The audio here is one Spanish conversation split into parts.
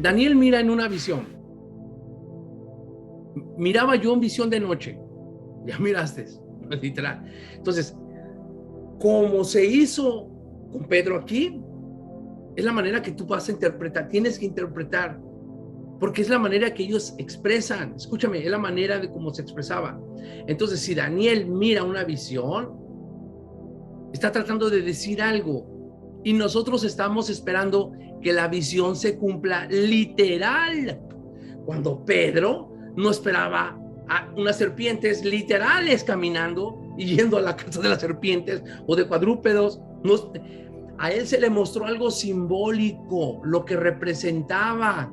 Daniel mira en una visión. Miraba yo en visión de noche. Ya miraste, literal. Entonces, como se hizo con Pedro aquí, es la manera que tú vas a interpretar. Tienes que interpretar, porque es la manera que ellos expresan. Escúchame, es la manera de cómo se expresaba. Entonces, si Daniel mira una visión, está tratando de decir algo y nosotros estamos esperando que la visión se cumpla literal, cuando Pedro no esperaba a unas serpientes literales caminando y yendo a la casa de las serpientes o de cuadrúpedos. No, a él se le mostró algo simbólico, lo que representaba.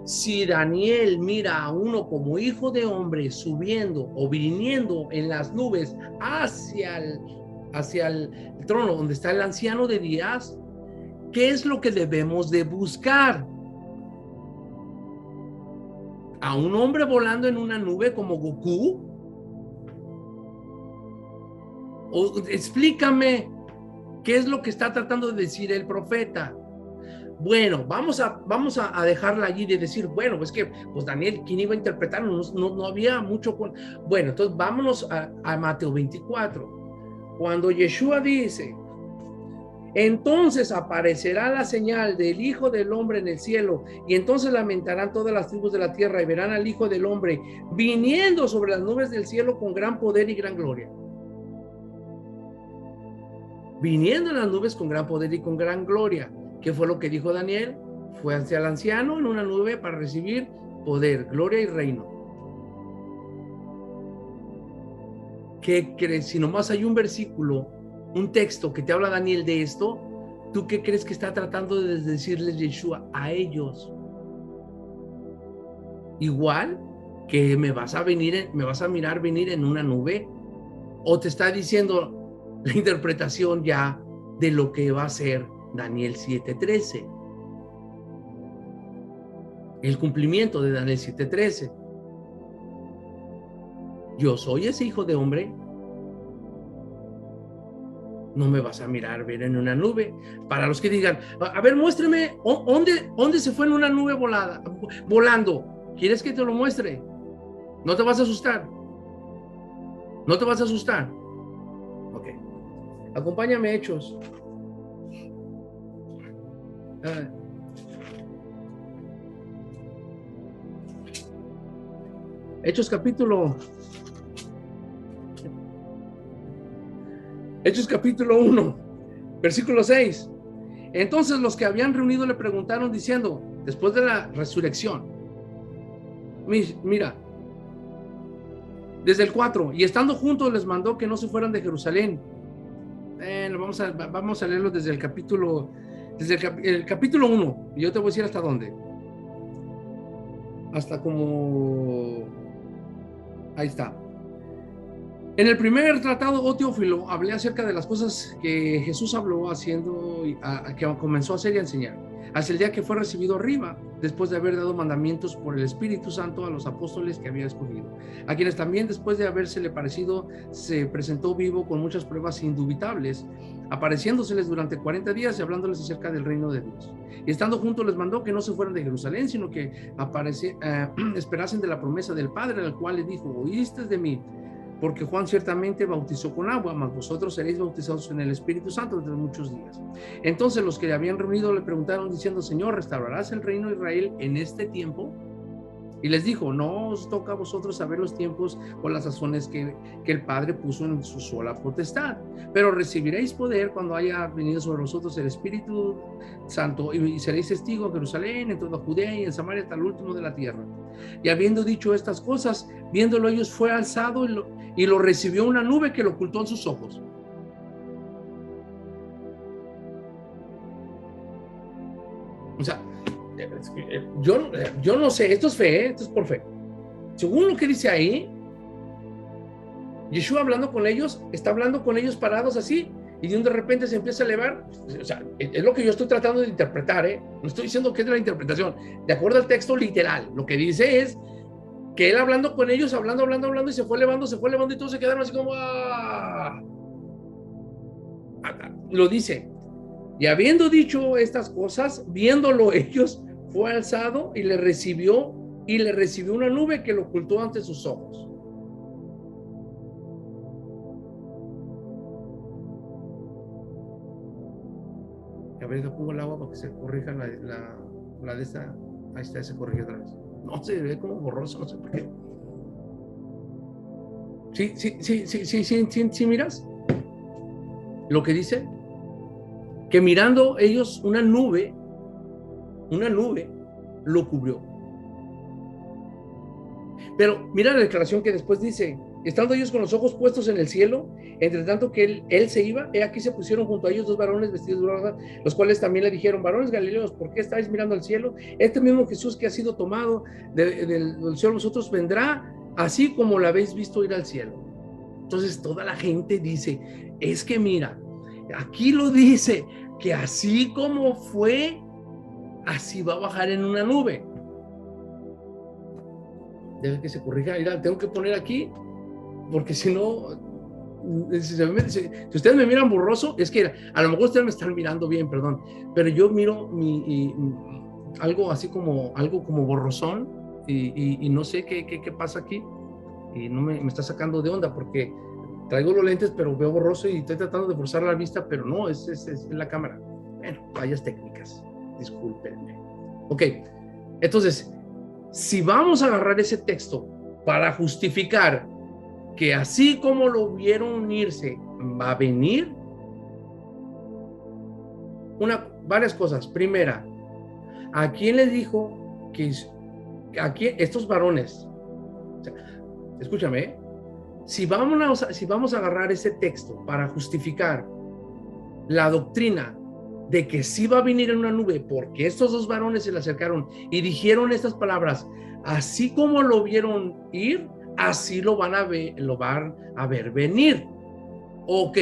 Si Daniel mira a uno como hijo de hombre subiendo o viniendo en las nubes hacia el trono donde está el anciano de días, ¿qué es lo que debemos de buscar? ¿A un hombre volando en una nube como Goku? O explícame qué es lo que está tratando de decir el profeta. Bueno, vamos a dejarla allí de decir, bueno, pues que, pues Daniel, ¿quién iba a interpretar? No había mucho. Bueno, entonces vámonos a Mateo 24. Cuando Yeshua dice, entonces aparecerá la señal del Hijo del Hombre en el cielo, y entonces lamentarán todas las tribus de la tierra y verán al Hijo del Hombre viniendo sobre las nubes del cielo con gran poder y gran gloria. Viniendo en las nubes con gran poder y con gran gloria. ¿Qué fue lo que dijo Daniel? Fue hacia el anciano en una nube para recibir poder, gloria y reino. ¿Qué crees? Si nomás hay un versículo, un texto que te habla Daniel de esto, ¿tú qué crees que está tratando de decirles Yeshua a ellos? Igual que me vas a mirar venir en una nube, o te está diciendo la interpretación ya de lo que va a ser Daniel 7:13, el cumplimiento de Daniel 7:13. Yo soy ese hijo de hombre. No me vas a mirar ver en una nube. Para los que digan, a ver, muéstrame dónde se fue en una nube volando. ¿Quieres que te lo muestre? No te vas a asustar. No te vas a asustar. Ok. Acompáñame a Hechos. Hechos capítulo 1, versículo 6. Entonces los que habían reunido le preguntaron diciendo, después de la resurrección, mira, desde el 4, y estando juntos les mandó que no se fueran de Jerusalén. Vamos a leerlo desde el capítulo 1, y yo te voy a decir hasta dónde. Hasta como... Ahí está. En el primer tratado, oh Teófilo, hablé acerca de las cosas que Jesús habló haciendo, que comenzó a hacer y a enseñar, hasta el día que fue recibido arriba, después de haber dado mandamientos por el Espíritu Santo a los apóstoles que había escogido, a quienes también después de habérsele parecido, se presentó vivo con muchas pruebas indubitables, apareciéndoseles durante 40 días y hablándoles acerca del reino de Dios. Y estando juntos les mandó que no se fueran de Jerusalén, sino que esperasen de la promesa del Padre, al cual le dijo, oíste de mí, porque Juan ciertamente bautizó con agua, mas vosotros seréis bautizados en el Espíritu Santo dentro de muchos días. Entonces los que le habían reunido le preguntaron diciendo, Señor, ¿restaurarás el reino de Israel en este tiempo? Y les dijo, no os toca a vosotros saber los tiempos o las sazones que el Padre puso en su sola potestad, pero recibiréis poder cuando haya venido sobre vosotros el Espíritu Santo, y seréis testigos en Jerusalén, en toda Judea y en Samaria hasta el último de la tierra. Y habiendo dicho estas cosas, viéndolo ellos, fue alzado y lo recibió una nube que lo ocultó en sus ojos. O sea, yo no sé, esto es fe, esto es por fe. Según lo que dice ahí, Yeshua hablando con ellos, está hablando con ellos parados así, y de repente se empieza a elevar. O sea, es lo que yo estoy tratando de interpretar, no estoy diciendo que es de la interpretación, de acuerdo al texto literal. Lo que dice es que él hablando con ellos, hablando, y se fue elevando, y todos se quedaron así como... ¡ah! Lo dice. Y habiendo dicho estas cosas, viéndolo ellos, fue alzado y le recibió una nube que lo ocultó ante sus ojos. A ver, pongo el agua para que se corrija la de esta. Ahí está, se corrige otra vez. No, se ve como borroso, no sé por qué. Sí, miras lo que dice, que mirando ellos una nube lo cubrió. Pero mira la declaración que después dice: estando ellos con los ojos puestos en el cielo, entre tanto que él se iba, he aquí se pusieron junto a ellos dos varones vestidos de rosa, los cuales también le dijeron: varones galileos, ¿por qué estáis mirando al cielo? Este mismo Jesús que ha sido tomado del cielo vosotros vendrá, así como lo habéis visto ir al cielo. Entonces toda la gente dice: es que mira, aquí lo dice, que así como fue, así va a bajar en una nube. Debe que se corrija. Mira, tengo que poner aquí, porque si no, si ustedes me miran borroso, es que a lo mejor ustedes me están mirando bien, perdón, pero yo miro algo así como borrosón, y no sé qué pasa aquí, y no me está sacando de onda, porque traigo los lentes, pero veo borroso y estoy tratando de forzar la vista, pero no, es la cámara. Bueno, fallas técnicas, discúlpenme. Ok, entonces, si vamos a agarrar ese texto para justificar que así como lo vieron irse, va a venir, varias cosas. Primera, ¿a quién les dijo que aquí estos varones? O sea, escúchame, si vamos a agarrar ese texto para justificar la doctrina de que sí va a venir en una nube, porque estos dos varones se le acercaron y dijeron estas palabras: así como lo vieron ir, así lo van a ver venir. Ok,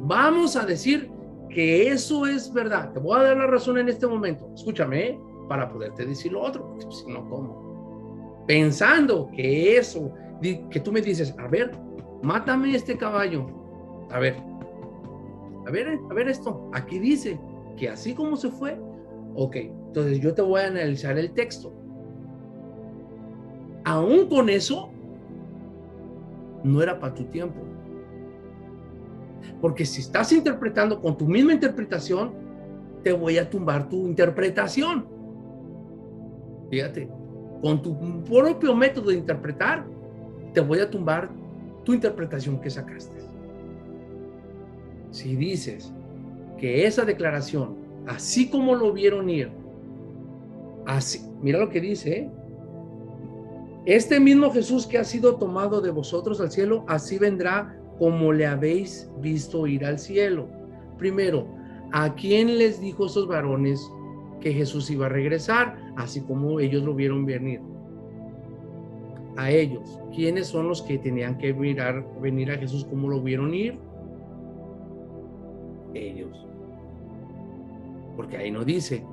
vamos a decir que eso es verdad. Te voy a dar la razón en este momento. Escúchame, para poderte decir lo otro, porque si no, ¿cómo? Pensando que eso, que tú me dices: a ver, mátame este caballo. A ver esto. Aquí dice que así como se fue. Ok, entonces yo te voy a analizar el texto. Aún con eso, no era para tu tiempo. Porque si estás interpretando con tu misma interpretación, te voy a tumbar tu interpretación. Fíjate, con tu propio método de interpretar, te voy a tumbar tu interpretación que sacaste. Si dices que esa declaración, así como lo vieron ir, así, mira lo que dice, ¿eh? Este mismo Jesús que ha sido tomado de vosotros al cielo, así vendrá como le habéis visto ir al cielo. Primero, ¿a quién les dijo esos varones que Jesús iba a regresar? Así como ellos lo vieron venir. A ellos. ¿Quiénes son los que tenían que venir a Jesús como lo vieron ir? Ellos. Porque ahí no dice: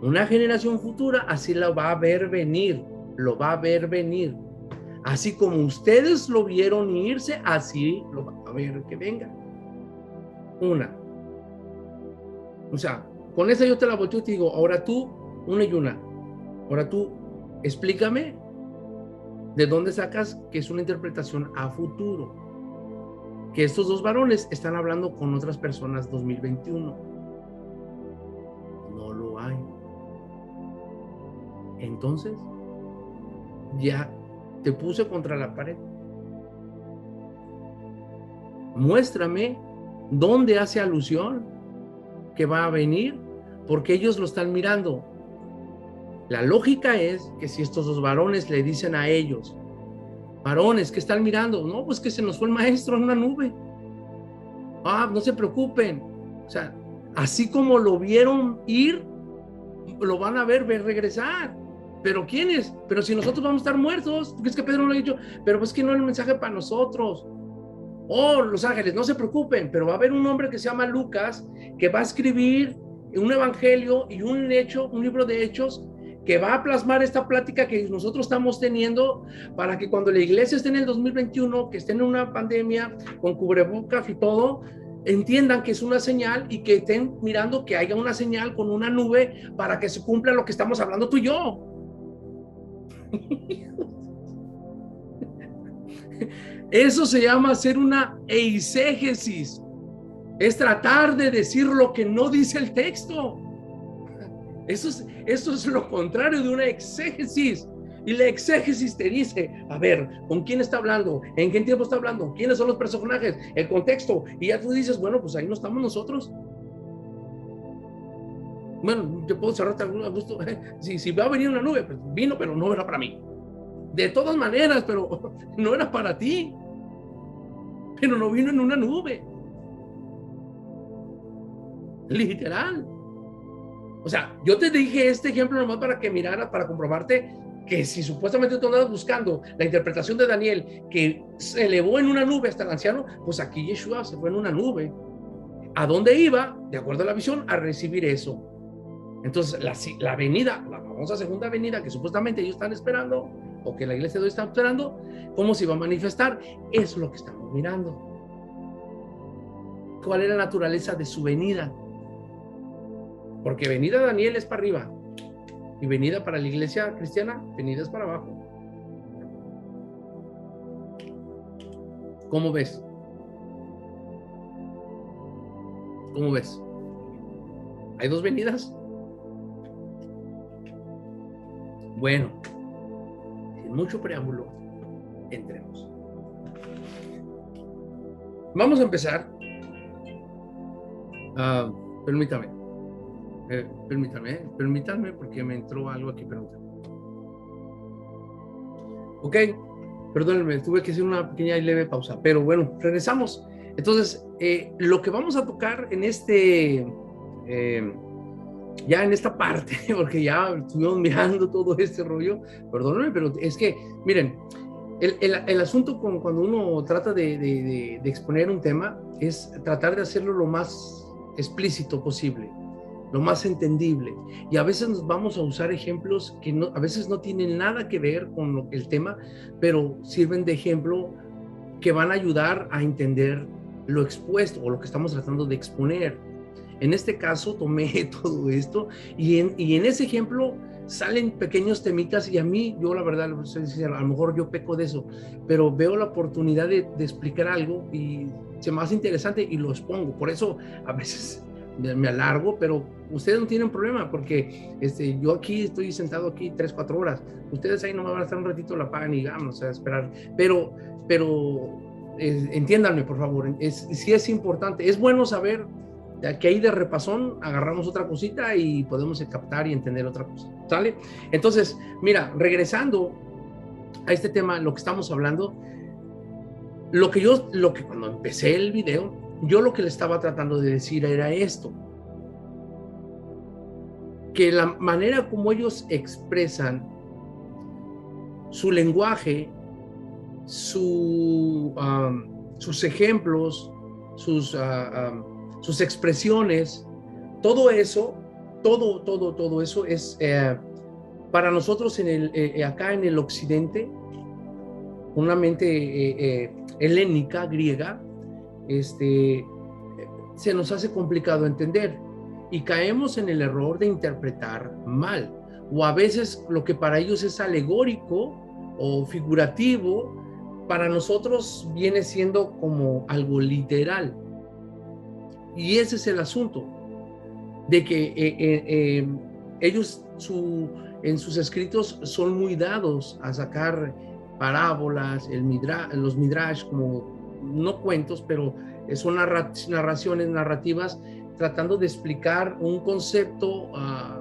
una generación futura así lo va a ver venir. Lo va a ver venir. Así como ustedes lo vieron irse, así lo va a ver que venga. O sea, con esa yo te la volteo y te digo: ahora tú, ahora tú, explícame de dónde sacas que es una interpretación a futuro. Que estos dos varones están hablando con otras personas 2021. No lo hay. Entonces, ya te puse contra la pared. Muéstrame dónde hace alusión que va a venir, porque ellos lo están mirando. La lógica es que si estos dos varones le dicen a ellos: varones, ¿qué están mirando? No, pues que se nos fue el maestro en una nube. No se preocupen. O sea, así como lo vieron ir, lo van a ver regresar. ¿Pero quiénes? Pero si nosotros vamos a estar muertos. ¿Tú crees que Pedro no lo ha dicho? Pero pues que no es el mensaje para nosotros. Los ángeles, no se preocupen, pero va a haber un hombre que se llama Lucas, que va a escribir un evangelio y un libro de hechos, que va a plasmar esta plática que nosotros estamos teniendo, para que cuando la iglesia esté en el 2021, que esté en una pandemia, con cubrebocas y todo, entiendan que es una señal y que estén mirando que haya una señal con una nube para que se cumpla lo que estamos hablando tú y yo. Eso se llama hacer una eisegesis. Es tratar de decir lo que no dice el texto. Eso es lo contrario de una exégesis. Y la exégesis te dice, a ver, ¿con quién está hablando? ¿En qué tiempo está hablando? ¿Quiénes son los personajes? El contexto. Y ya tú dices, bueno, pues ahí no estamos nosotros. Bueno, yo puedo cerrarte a gusto. Si va a venir una nube, pues vino, pero no era para mí. De todas maneras, pero no era para ti. Pero no vino en una nube. Literal. O sea, yo te dije este ejemplo nomás para que miraras, para comprobarte que si supuestamente tú andas buscando la interpretación de Daniel, que se elevó en una nube hasta el anciano, pues aquí Yeshua se fue en una nube. ¿A dónde iba? De acuerdo a la visión, a recibir eso. Entonces, la venida, la famosa segunda venida que supuestamente ellos están esperando, o que la iglesia de hoy está esperando, ¿cómo se iba a manifestar? Eso es lo que estamos mirando. ¿Cuál es la naturaleza de su venida? Porque venida de Daniel es para arriba, y venida para la iglesia cristiana, venida es para abajo. ¿Cómo ves? ¿Cómo ves? ¿Hay dos venidas? Bueno, sin mucho preámbulo, entremos. Vamos a empezar. Permítanme porque me entró algo aquí. Ok, perdónenme, tuve que hacer una pequeña y leve pausa, pero bueno, regresamos. Entonces, lo que vamos a tocar en ya en esta parte, porque ya estuvimos mirando todo este rollo, perdónenme, pero es que, miren, el asunto cuando uno trata de exponer un tema es tratar de hacerlo lo más explícito posible, lo más entendible, y a veces nos vamos a usar ejemplos que a veces no tienen nada que ver con el tema, pero sirven de ejemplo que van a ayudar a entender lo expuesto o lo que estamos tratando de exponer. En este caso tomé todo esto y en ese ejemplo salen pequeños temitas y a mí, yo la verdad, a lo mejor yo peco de eso, pero veo la oportunidad de explicar algo y se me hace interesante y lo expongo. Por eso a veces me alargo, pero ustedes no tienen problema porque yo aquí estoy sentado aquí 3-4 horas. Ustedes ahí no me van a estar un ratito, la pagan y vamos a esperar. Pero entiéndanme, por favor, sí es importante. Es bueno saber que ahí de repasón agarramos otra cosita y podemos captar y entender otra cosa, ¿sale? Entonces, mira, regresando a este tema, lo que estamos hablando, lo que cuando empecé el video, yo lo que le estaba tratando de decir era esto, que la manera como ellos expresan su lenguaje, sus ejemplos, sus expresiones, todo eso es para nosotros acá en el occidente, una mente helénica, griega, se nos hace complicado entender y caemos en el error de interpretar mal, o a veces lo que para ellos es alegórico o figurativo, para nosotros viene siendo como algo literal. Y ese es el asunto, de que ellos en sus escritos son muy dados a sacar parábolas, los midrash, como no cuentos, pero son narrativas, tratando de explicar un concepto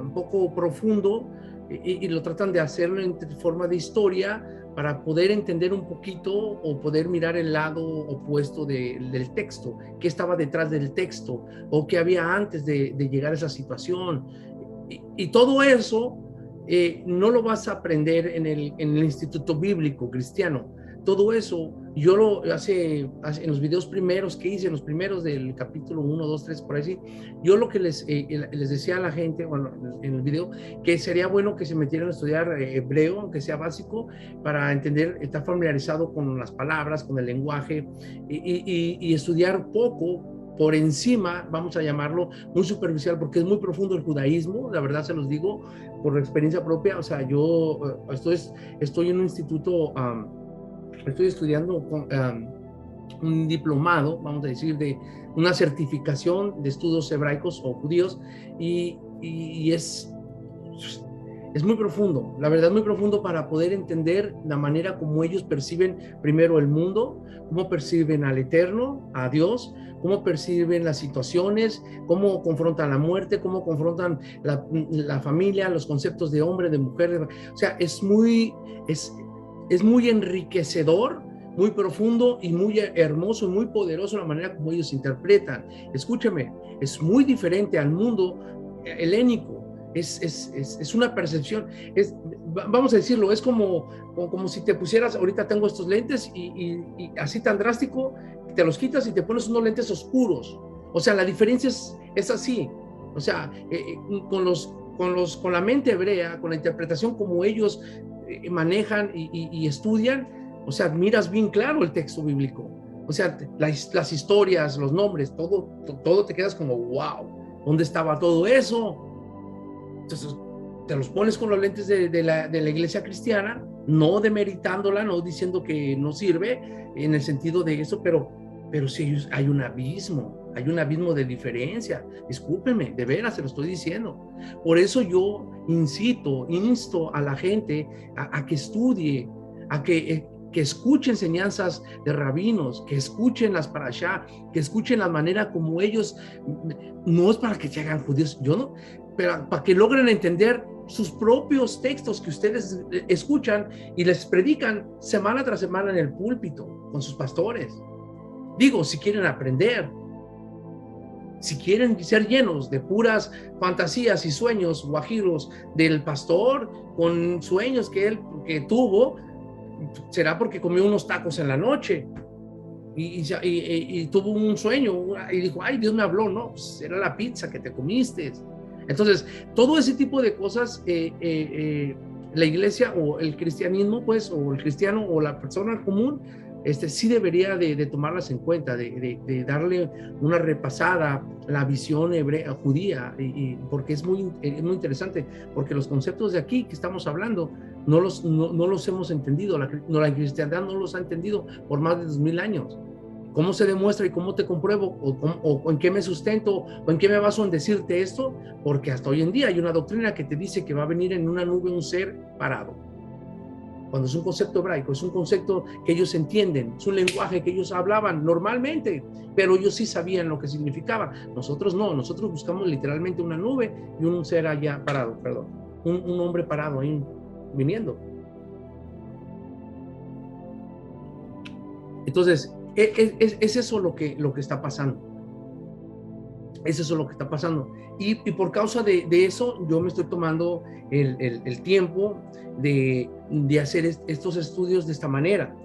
un poco profundo y lo tratan de hacerlo en forma de historia para poder entender un poquito o poder mirar el lado opuesto del texto, qué estaba detrás del texto o qué había antes de llegar a esa situación. Y todo eso no lo vas a aprender en el Instituto Bíblico Cristiano. Todo eso yo lo en los videos primeros que hice, en los primeros del capítulo 1, 2, 3, por ahí, yo lo que les decía a la gente, bueno, en el video, que sería bueno que se metieran a estudiar hebreo, aunque sea básico, para entender, estar familiarizado con las palabras, con el lenguaje, y estudiar poco por encima, vamos a llamarlo, muy superficial, porque es muy profundo el judaísmo, la verdad se los digo por experiencia propia. O sea, yo estoy en un instituto, estoy estudiando un diplomado, vamos a decir, de una certificación de estudios hebraicos o judíos, y es muy profundo, la verdad, muy profundo, para poder entender la manera como ellos perciben primero el mundo, cómo perciben al Eterno, a Dios, cómo perciben las situaciones, cómo confrontan la muerte, cómo confrontan la familia, los conceptos de hombre, de mujer. O sea, es muy enriquecedor, muy profundo y muy hermoso y muy poderoso la manera como ellos interpretan. Escúcheme, es muy diferente al mundo helénico. Es una percepción, vamos a decirlo, es como si te pusieras, ahorita tengo estos lentes y así tan drástico, te los quitas y te pones unos lentes oscuros. O sea, la diferencia es así. O sea, con la mente hebrea, con la interpretación como ellos manejan y estudian, o sea, miras bien claro el texto bíblico. O sea, las historias, los nombres, todo te quedas como, wow, ¿dónde estaba todo eso? Entonces, te los pones con los lentes de la iglesia cristiana, no demeritándola, no diciendo que no sirve en el sentido de eso, pero sí hay un abismo de diferencia. Discúlpenme, de veras se lo estoy diciendo. Por eso yo insto a la gente a que estudie, que escuche enseñanzas de rabinos, que escuchen las parashá, que escuchen la manera como ellos, no es para que se hagan judíos, yo no, pero para que logren entender sus propios textos que ustedes escuchan y les predican semana tras semana en el púlpito con sus pastores. Digo, si quieren aprender, si quieren ser llenos de puras fantasías y sueños guajiros del pastor, con sueños que él tuvo, será porque comió unos tacos en la noche y tuvo un sueño y dijo, ay, Dios me habló. No, pues era la pizza que te comiste. Entonces, todo ese tipo de cosas, la iglesia o el cristianismo, pues, o el cristiano o la persona común, sí debería de tomarlas en cuenta, de darle una repasada a la visión hebrea, judía, porque es muy interesante, porque los conceptos de aquí que estamos hablando no los hemos entendido, la cristiandad no los ha entendido por más de 2000 años. ¿Cómo se demuestra y cómo te compruebo? O en qué me sustento? ¿O en qué me baso en decirte esto? Porque hasta hoy en día hay una doctrina que te dice que va a venir en una nube un ser parado. Cuando es un concepto hebraico, es un concepto que ellos entienden, es un lenguaje que ellos hablaban normalmente, pero ellos sí sabían lo que significaba. Nosotros no, nosotros buscamos literalmente una nube y un ser allá parado, perdón, un hombre parado ahí viniendo. Entonces, es eso lo que está pasando. Es eso lo que está pasando. Y por causa de eso, yo me estoy tomando el tiempo de hacer estos estudios de esta manera.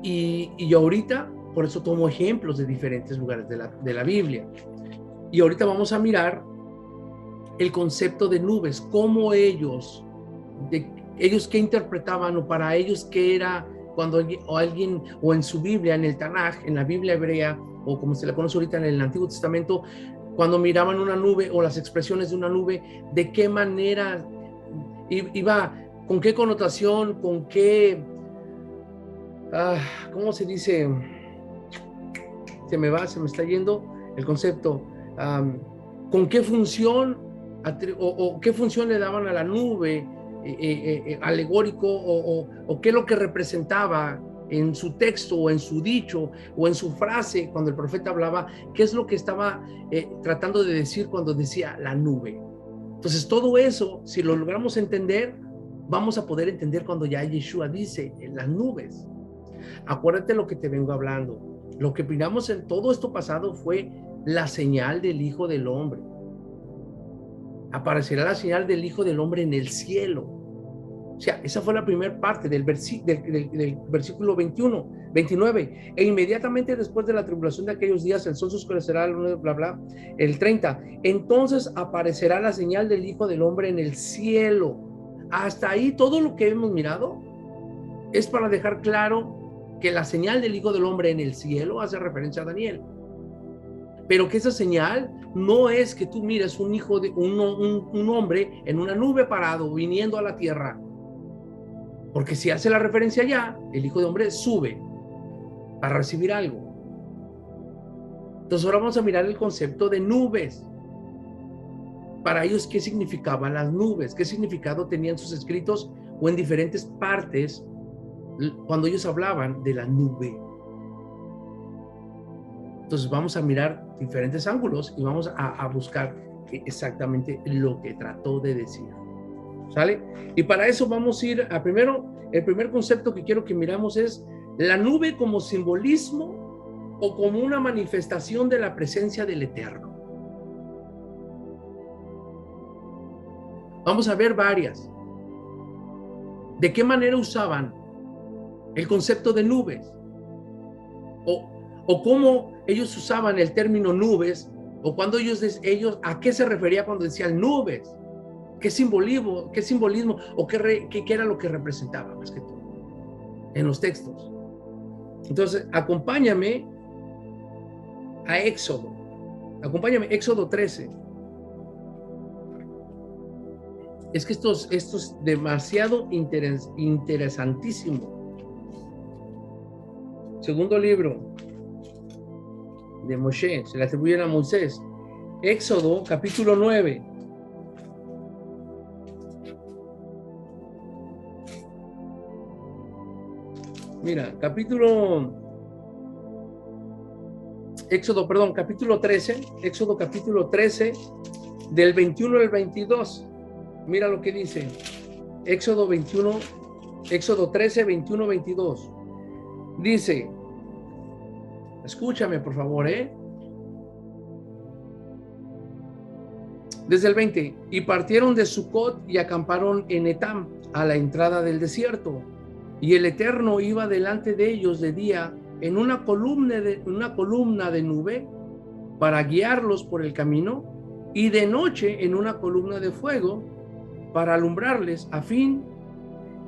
Y ahorita, por eso tomo ejemplos de diferentes lugares de la Biblia. Y ahorita vamos a mirar el concepto de nubes, cómo ellos qué interpretaban, o para ellos qué era cuando alguien, o en su Biblia, en el Tanaj, en la Biblia hebrea, o como se le conoce ahorita en el Antiguo Testamento, cuando miraban una nube o las expresiones de una nube, de qué manera iba, con qué connotación, con qué, ¿cómo se dice? Se me está yendo el concepto. ¿Con qué función o qué función le daban a la nube? Alegórico, o qué es lo que representaba en su texto o en su dicho o en su frase cuando el profeta hablaba, qué es lo que estaba tratando de decir cuando decía la nube. Entonces todo eso, si lo logramos entender, vamos a poder entender cuando ya Yeshua dice en las nubes. Acuérdate lo que te vengo hablando, lo que miramos en todo esto pasado fue la señal del Hijo del Hombre. Aparecerá la señal del Hijo del Hombre en el cielo. O sea, esa fue la primera parte del versículo 29. E inmediatamente después de la tribulación de aquellos días, el sol se oscurecerá, bla, bla, el 30. Entonces aparecerá la señal del Hijo del Hombre en el cielo. Hasta ahí todo lo que hemos mirado es para dejar claro que la señal del Hijo del Hombre en el cielo hace referencia a Daniel. pero que esa señal no es que tú mires un hijo de un hombre en una nube parado viniendo a la tierra, porque si hace la referencia allá, el Hijo de Hombre sube para recibir algo. Entonces ahora vamos a mirar el concepto de nubes. Para ellos, ¿qué significaban las nubes? ¿Qué significado tenían sus escritos o en diferentes partes cuando ellos hablaban de la nube? Entonces vamos a mirar diferentes ángulos y vamos a buscar exactamente lo que trató de decir. ¿Sale? Y para eso vamos a ir a primero, el primer concepto que quiero que miramos es la nube como simbolismo o como una manifestación de la presencia del Eterno. Vamos a ver varias. ¿De qué manera usaban el concepto de nubes? O cómo ellos usaban el término nubes, o cuando ellos ¿a qué se refería cuando decían nubes? ¿Qué simbolismo o qué era lo que representaba más que todo en los textos? Entonces, acompáñame a Éxodo. Acompáñame, Éxodo 13. Es que esto es demasiado interesantísimo. Segundo libro de Moshe, se le atribuyen a Moisés. Éxodo, capítulo 9. Mira, capítulo 13, Éxodo capítulo 13, del 21 al 22. Mira lo que dice. Éxodo 13, 21, 22. Dice, escúchame por favor, desde el 20, y partieron de Sucot y acamparon en Etam, a la entrada del desierto. Y el Eterno iba delante de ellos de día en una columna de nube para guiarlos por el camino, y de noche en una columna de fuego para alumbrarles, a fin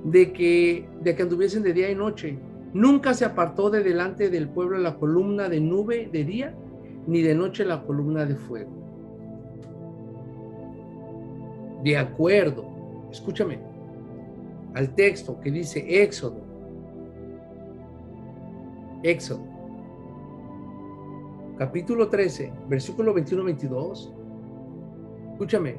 de que anduviesen de día y noche. Nunca se apartó de delante del pueblo la columna de nube de día, ni de noche la columna de fuego. De acuerdo, escúchame, al texto que dice Éxodo, capítulo 13, versículo 21-22, escúchame,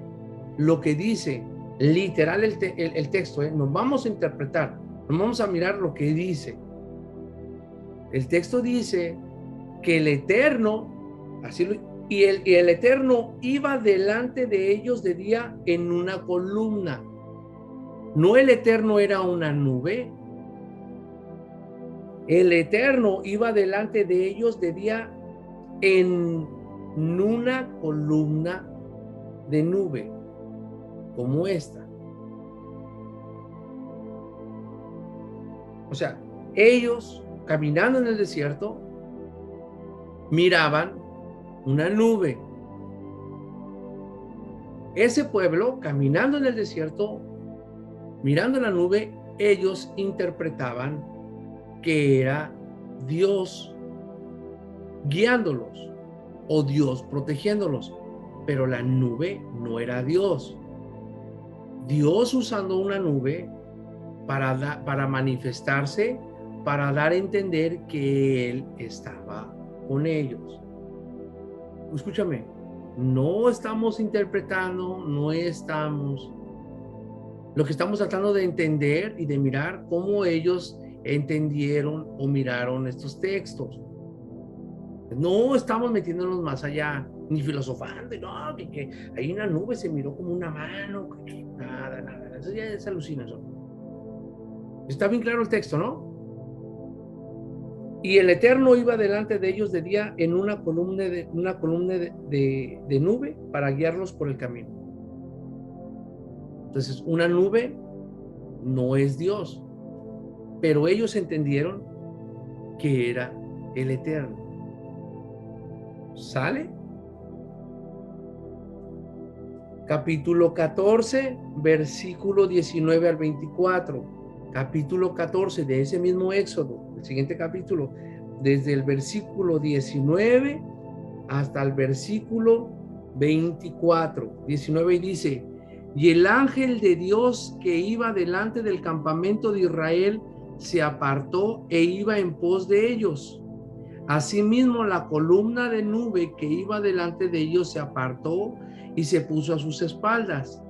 lo que dice literal el texto, nos vamos a interpretar, nos vamos a mirar lo que dice. El texto dice que el Eterno, y el Eterno iba delante de ellos de día en una columna. No, el Eterno era una nube. El Eterno iba delante de ellos de día en una columna de nube, como esta. O sea, ellos caminando en el desierto miraban una nube. Ese pueblo caminando en el desierto mirando la nube, ellos interpretaban que era Dios guiándolos o Dios protegiéndolos, pero la nube no era Dios. Dios usando una nube para manifestarse, para dar a entender que Él estaba con ellos. Escúchame, no estamos interpretando, lo que estamos tratando de entender y de mirar cómo ellos entendieron o miraron estos textos. No estamos metiéndonos más allá, ni filosofando, no, que ahí una nube se miró como una mano, nada, eso ya es alucinación. Está bien claro el texto, ¿no? Y el Eterno iba delante de ellos de día en una columna de nube para guiarlos por el camino. Entonces, una nube no es Dios, pero ellos entendieron que era el Eterno. ¿Sale? Capítulo 14, versículo 19 al 24. Capítulo 14 de ese mismo Éxodo, el siguiente capítulo, desde el versículo 19 hasta el versículo 24, 19, y dice: y el ángel de Dios que iba delante del campamento de Israel se apartó e iba en pos de ellos. Asimismo, la columna de nube que iba delante de ellos se apartó y se puso a sus espaldas,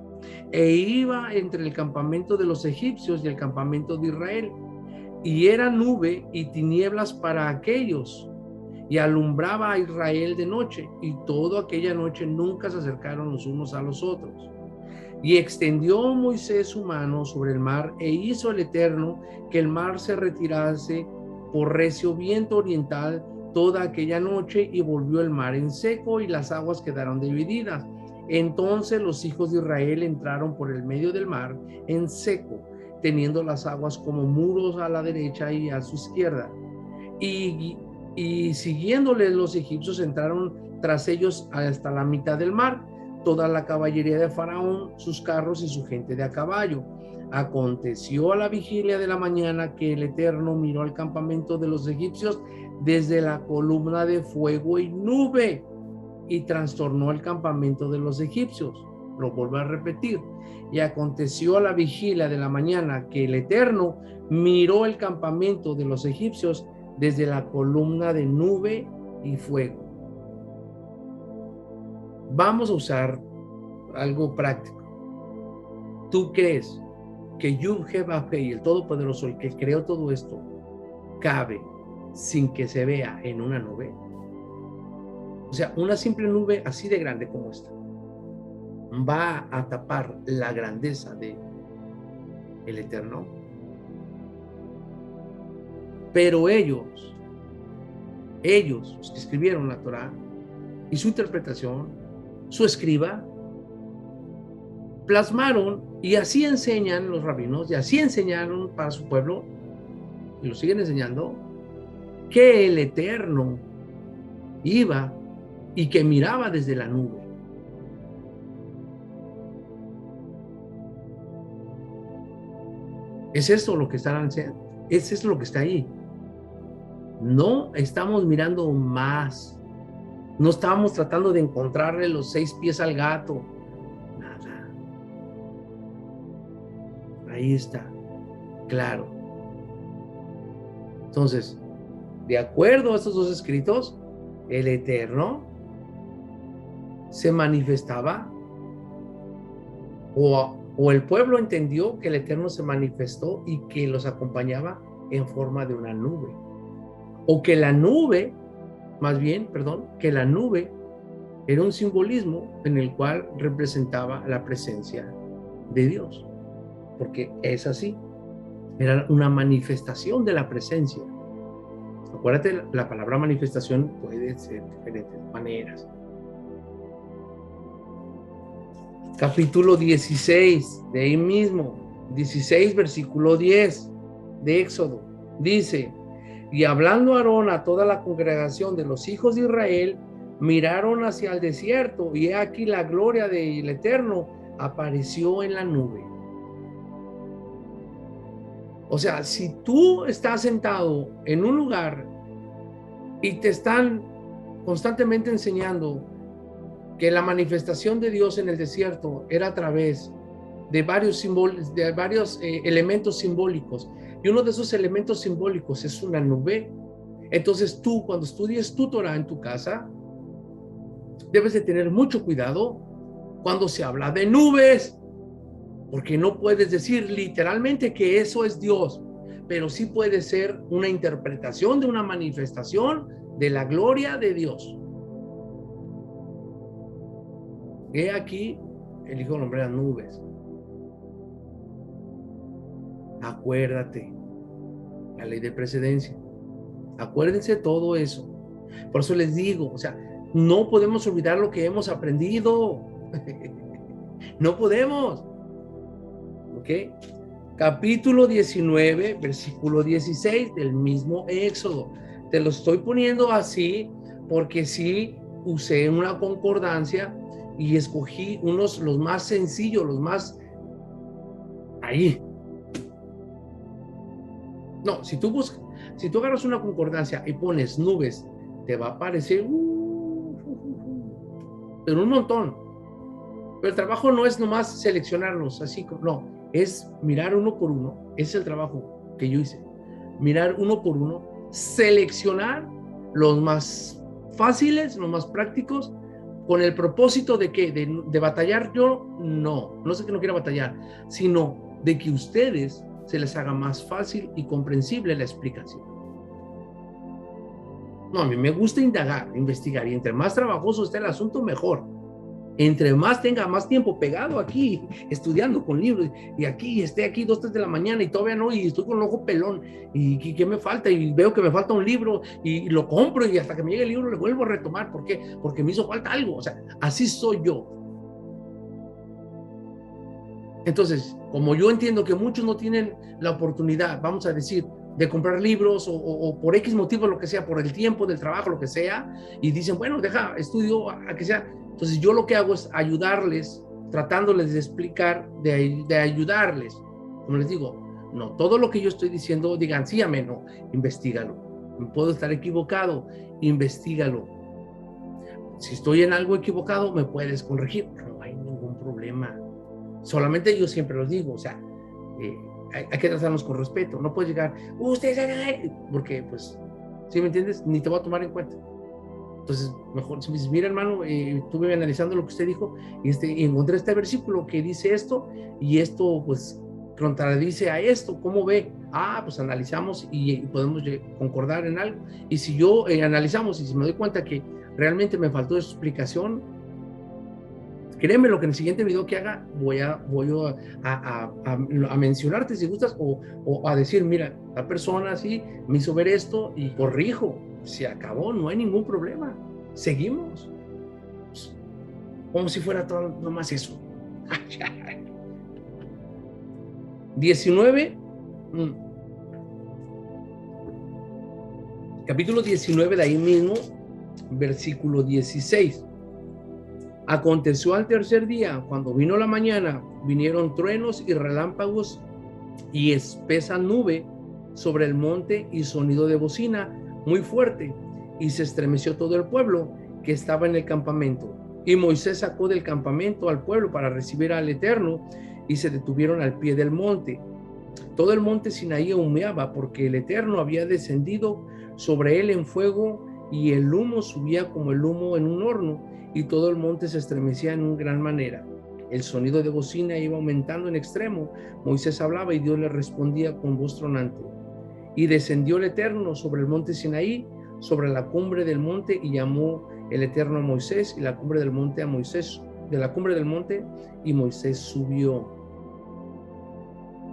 e iba entre el campamento de los egipcios y el campamento de Israel. Y era nube y tinieblas para aquellos, y alumbraba a Israel de noche, y toda aquella noche nunca se acercaron los unos a los otros. Y extendió Moisés su mano sobre el mar, e hizo el Eterno que el mar se retirase por recio viento oriental toda aquella noche, y volvió el mar en seco, y las aguas quedaron divididas. Entonces los hijos de Israel entraron por el medio del mar en seco, teniendo las aguas como muros a la derecha y a su izquierda. Y siguiéndoles los egipcios entraron tras ellos hasta la mitad del mar, toda la caballería de Faraón, sus carros y su gente de a caballo. Aconteció a la vigilia de la mañana que el Eterno miró al campamento de los egipcios desde la columna de fuego y nube, y trastornó el campamento de los egipcios. Lo vuelvo a repetir. Y aconteció a la vigilia de la mañana que el Eterno miró el campamento de los egipcios desde la columna de nube y fuego. Vamos a usar algo práctico. ¿Tú crees que Yud-Heh-Vah-Heh, el Todopoderoso, el que creó todo esto, cabe sin que se vea en una nube? O sea, una simple nube así de grande como esta va a tapar la grandeza de el Eterno. Pero ellos, los que escribieron la Torá y su interpretación, su escriba, plasmaron, y así enseñan los rabinos, y así enseñaron para su pueblo, y lo siguen enseñando, que el Eterno iba y que miraba desde la nube. Es esto lo que están enseñando, es esto lo que está ahí. No estamos mirando más, no estábamos tratando de encontrarle los 6 pies al gato, nada. Ahí está, claro. Entonces, de acuerdo a estos dos escritos, el Eterno se manifestaba, o el pueblo entendió que el Eterno se manifestó y que los acompañaba en forma de una nube, o que la nube, que la nube era un simbolismo en el cual representaba la presencia de Dios, porque es así, era una manifestación de la presencia. Acuérdate, la palabra manifestación puede ser de diferentes maneras. Capítulo 16, de ahí mismo, 16, versículo 10 de Éxodo, dice: y hablando Aarón a toda la congregación de los hijos de Israel, miraron hacia el desierto, y he aquí la gloria del Eterno apareció en la nube. O sea, si tú estás sentado en un lugar y te están constantemente enseñando que la manifestación de Dios en el desierto era a través de varios elementos simbólicos, y uno de esos elementos simbólicos es una nube, entonces tú, cuando estudies tu Torah en tu casa, debes de tener mucho cuidado cuando se habla de nubes, porque no puedes decir literalmente que eso es Dios, pero sí puede ser una interpretación de una manifestación de la gloria de Dios. He aquí el Hijo del Hombre en las nubes. Acuérdate, la ley de precedencia. Acuérdense todo eso. Por eso les digo, o sea, no podemos olvidar lo que hemos aprendido. No podemos. ¿Ok? Capítulo 19, versículo 16 del mismo Éxodo. Te lo estoy poniendo así porque sí usé una concordancia y escogí los más sencillos, los más ahí. No, si tú agarras una concordancia y pones nubes, te va a aparecer pero un montón. Pero el trabajo no es nomás seleccionarlos, así como, no, es mirar uno por uno, ese es el trabajo que yo hice, mirar uno por uno, seleccionar los más fáciles, los más prácticos, con el propósito de que, de batallar yo, no sé que no quiera batallar, sino de que ustedes se les haga más fácil y comprensible la explicación. No, a mí me gusta indagar, investigar, y entre más trabajoso esté el asunto, mejor. Entre más tenga más tiempo pegado aquí, estudiando con libros, y aquí esté aquí 2, 3 de la mañana y todavía no, y estoy con el ojo pelón, y ¿qué me falta? Y veo que me falta un libro, y lo compro, y hasta que me llegue el libro le vuelvo a retomar. ¿Por qué? Porque me hizo falta algo. O sea, así soy yo. Entonces, como yo entiendo que muchos no tienen la oportunidad, vamos a decir, de comprar libros o por X motivo, lo que sea, por el tiempo del trabajo, lo que sea, y dicen, bueno, deja, estudio a que sea. Entonces, yo lo que hago es ayudarles, tratándoles de explicar, de ayudarles. Como les digo, no todo lo que yo estoy diciendo, digan, sí, amén, no, investígalo. Puedo estar equivocado, investígalo. Si estoy en algo equivocado, me puedes corregir, no hay ningún problema. Solamente yo siempre los digo, o sea, hay que tratarnos con respeto. No puedes llegar, ustedes, porque pues, ¿sí me entiendes? Ni te voy a tomar en cuenta. Entonces, mejor si me dices, mira, hermano, estuve analizando lo que usted dijo y encontré este versículo que dice esto, y esto pues contradice a esto. ¿Cómo ve? Pues analizamos y podemos concordar en algo. Y si yo analizamos y si me doy cuenta que realmente me faltó esa explicación, créeme lo que en el siguiente video que haga voy a mencionarte si gustas, o a decir, mira, la persona así me hizo ver esto y corrijo. Se acabó, no hay ningún problema. Seguimos. Como si fuera todo nomás eso. 19, capítulo 19 de ahí mismo, versículo 16. Aconteció al tercer día, cuando vino la mañana, vinieron truenos y relámpagos y espesa nube sobre el monte y sonido de bocina muy fuerte, y se estremeció todo el pueblo que estaba en el campamento. Y Moisés sacó del campamento al pueblo para recibir al Eterno, y se detuvieron al pie del monte. Todo el monte Sinaí humeaba, porque el Eterno había descendido sobre él en fuego, y el humo subía como el humo en un horno, y todo el monte se estremecía en gran manera. El sonido de bocina iba aumentando en extremo. Moisés hablaba y Dios le respondía con voz tronante. Y descendió el Eterno sobre el monte Sinaí, sobre la cumbre del monte, y llamó el Eterno a Moisés, y la cumbre del monte a Moisés, de la cumbre del monte, y Moisés subió.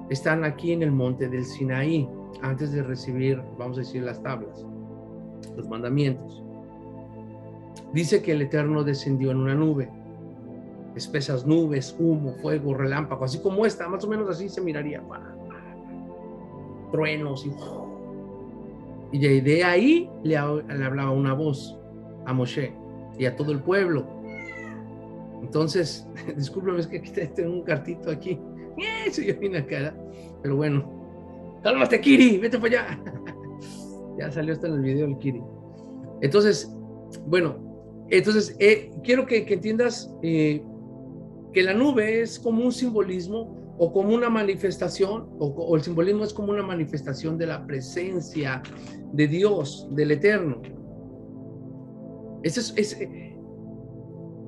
Están aquí en el monte del Sinaí, antes de recibir, vamos a decir, las tablas, los mandamientos. Dice que el Eterno descendió en una nube, espesas nubes, humo, fuego, relámpago, así como esta, más o menos así se miraría, truenos y de ahí le hablaba una voz a Moshe y a todo el pueblo. Entonces, discúlpeme, es que aquí tengo un cartito aquí, se yo vine acá, pero bueno, cálmate, Kiri, vete para allá. Ya salió hasta en el video el Kiri. Entonces, bueno, quiero que entiendas que la nube es como un simbolismo o como una manifestación, o el simbolismo es como una manifestación de la presencia de Dios, del Eterno.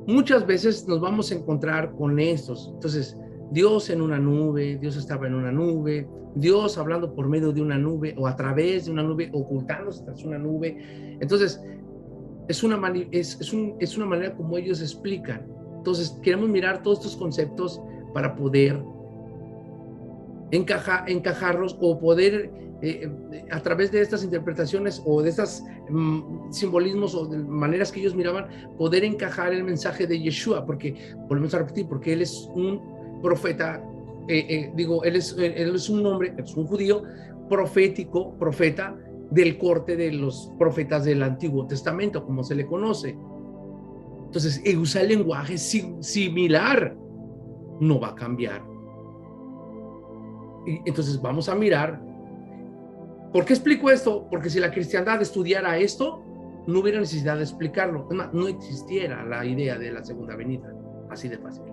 Muchas veces nos vamos a encontrar con estos. Entonces, Dios en una nube, Dios estaba en una nube, Dios hablando por medio de una nube o a través de una nube, ocultándose tras una nube. Entonces, es una manera como ellos explican. Entonces, queremos mirar todos estos conceptos para poder encajarlos o poder, a través de estas interpretaciones o de estos simbolismos o de maneras que ellos miraban, poder encajar el mensaje de Yeshua, porque, volvemos a repetir, porque él es un profeta, él es un hombre, es un judío profético, profeta del corte de los profetas del Antiguo Testamento, como se le conoce. Entonces, usa el lenguaje similar, no va a cambiar. Y entonces vamos a mirar. ¿Por qué explico esto? Porque si la cristiandad estudiara esto, no hubiera necesidad de explicarlo. Es más, no existiera la idea de la segunda venida. Así de fácil.